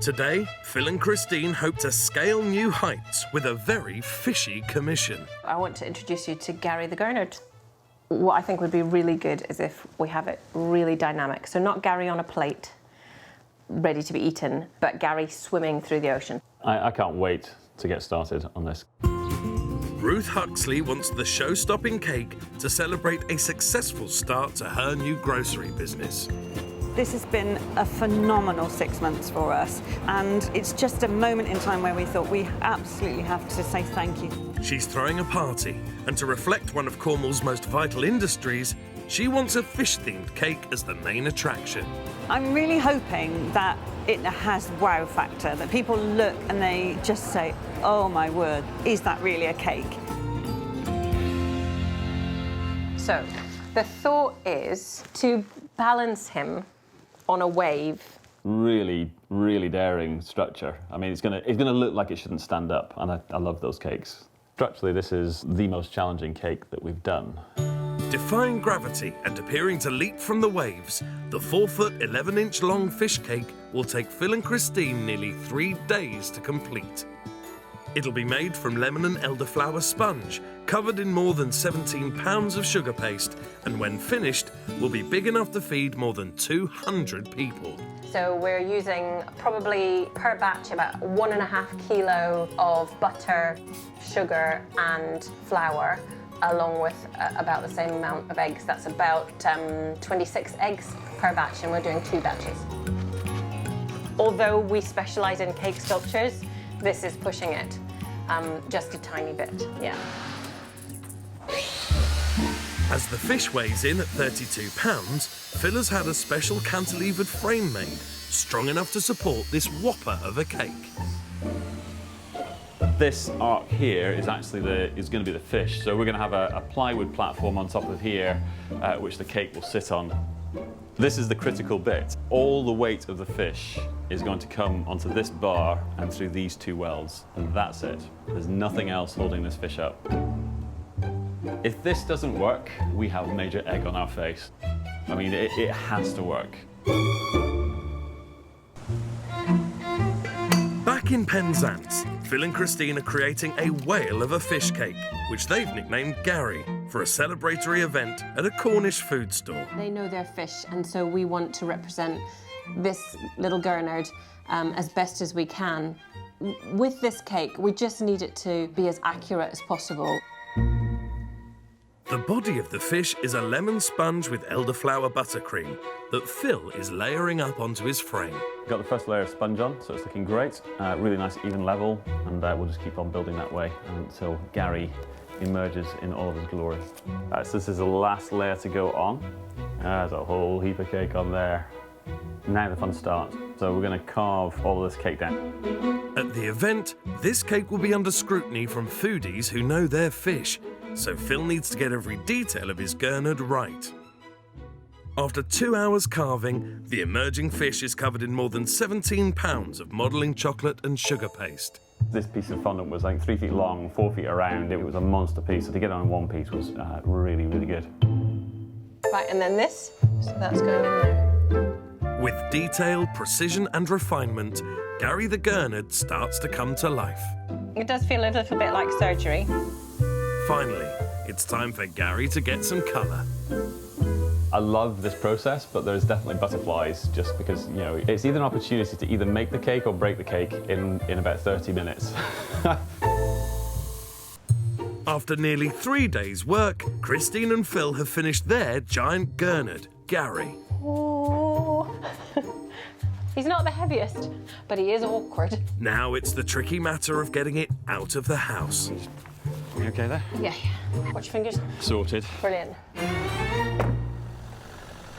Today, Phil and Christine hope to scale new heights with a very fishy commission. I want to introduce you to Gary the Gurnard. What I think would be really good is if we have it really dynamic. So not Gary on a plate, ready to be eaten, but Gary swimming through the ocean. I can't wait to get started on this. Ruth Huxley wants the show-stopping cake to celebrate a successful start to her new grocery business. This has been a phenomenal 6 months for us, and it's just a moment in time where we thought we absolutely have to say thank you. She's throwing a party, and to reflect one of Cornwall's most vital industries, she wants a fish-themed cake as the main attraction. I'm really hoping that it has wow factor, that people look and they just say, oh my word, is that really a cake? So the thought is to balance him on a wave. Really, really daring structure. I mean, it's gonna look like it shouldn't stand up, and I love those cakes. Structurally, this is the most challenging cake that we've done. Defying gravity and appearing to leap from the waves, the 4-foot, 11-inch long fish cake will take Phil and Christine nearly 3 days to complete. It'll be made from lemon and elderflower sponge, covered in more than 17 pounds of sugar paste, and when finished, will be big enough to feed more than 200 people. So we're using probably per batch about 1.5 kilo of butter, sugar and flour, along with about the same amount of eggs. That's about 26 eggs per batch, and we're doing 2 batches. Although we specialise in cake sculptures, this is pushing it just a tiny bit, yeah. As the fish weighs in at 32 pounds, Phil has had a special cantilevered frame made, strong enough to support this whopper of a cake. This arc here is actually going to be the fish, so we're going to have a plywood platform on top of here, which the cake will sit on. This is the critical bit. All the weight of the fish is going to come onto this bar and through these 2 welds, and that's it. There's nothing else holding this fish up. If this doesn't work, we have major egg on our face. I mean, it has to work. Back in Penzance, Phil and Christine are creating a whale of a fish cake, which they've nicknamed Gary, for a celebratory event at a Cornish food store. They know their fish, and so we want to represent this little Gurnard as best as we can. With this cake, we just need it to be as accurate as possible. The body of the fish is a lemon sponge with elderflower buttercream that Phil is layering up onto his frame. Got the first layer of sponge on, so it's looking great. Really nice even level, and we'll just keep on building that way until Gary emerges in all of his glory. So this is the last layer to go on. There's a whole heap of cake on there. Now the fun starts. So we're going to carve all of this cake down. At the event, this cake will be under scrutiny from foodies who know their fish, so Phil needs to get every detail of his Gurnard right. After 2 hours carving, the emerging fish is covered in more than 17 pounds of modelling chocolate and sugar paste. This piece of fondant was like 3 feet long, 4 feet around. It was a monster piece, so to get it on one piece was really, really good. Right, and then this, so that's going in there. With detail, precision and refinement, Gary the Gurnard starts to come to life. It does feel a little bit like surgery. Finally, it's time for Gary to get some colour. I love this process, but there's definitely butterflies just because, you know, it's either an opportunity to either make the cake or break the cake in about 30 minutes. After nearly 3 days' work, Christine and Phil have finished their giant Gurnard, Gary. Oh. He's not the heaviest, but he is awkward. Now it's the tricky matter of getting it out of the house. You okay there? Yeah. Watch your fingers. Sorted. Brilliant.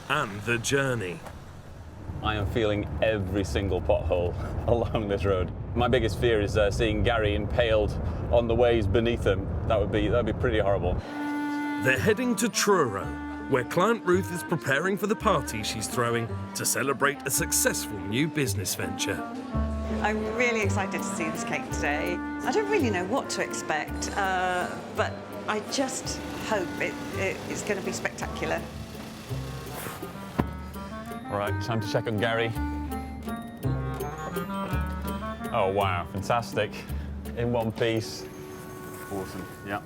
And the journey. I am feeling every single pothole along this road. My biggest fear is seeing Gary impaled on the waves beneath him. That'd be pretty horrible. They're heading to Truro, where client Ruth is preparing for the party she's throwing to celebrate a successful new business venture. I'm really excited to see this cake today. I don't really know what to expect, but I just hope it's going to be spectacular. All right, time to check on Gary. Oh, wow, fantastic. In one piece. Awesome, yeah.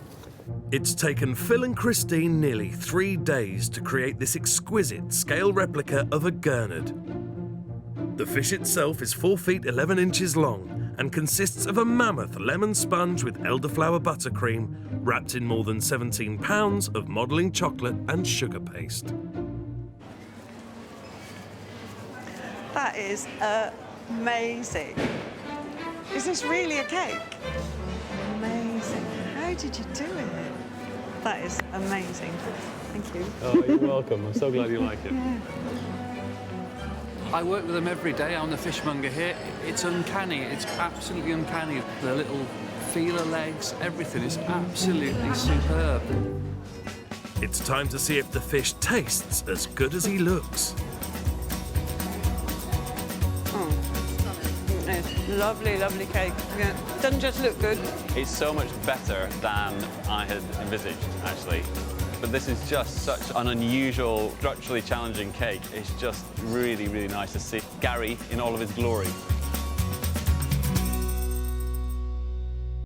It's taken Phil and Christine nearly 3 days to create this exquisite scale replica of a Gurnard. The fish itself is 4 feet 11 inches long and consists of a mammoth lemon sponge with elderflower buttercream wrapped in more than 17 pounds of modelling chocolate and sugar paste. That is amazing. Is this really a cake? Amazing. How did you do it? That is amazing. Thank you. Oh, you're welcome. I'm so glad you like it. Yeah. I work with them every day. I'm the fishmonger here. It's uncanny. It's absolutely uncanny. The little feeler legs, everything is absolutely superb. It's time to see if the fish tastes as good as he looks. Lovely, lovely cake. Yeah. Doesn't just look good. It's so much better than I had envisaged, actually. But this is just such an unusual, structurally challenging cake. It's just really, really nice to see Gary in all of his glory.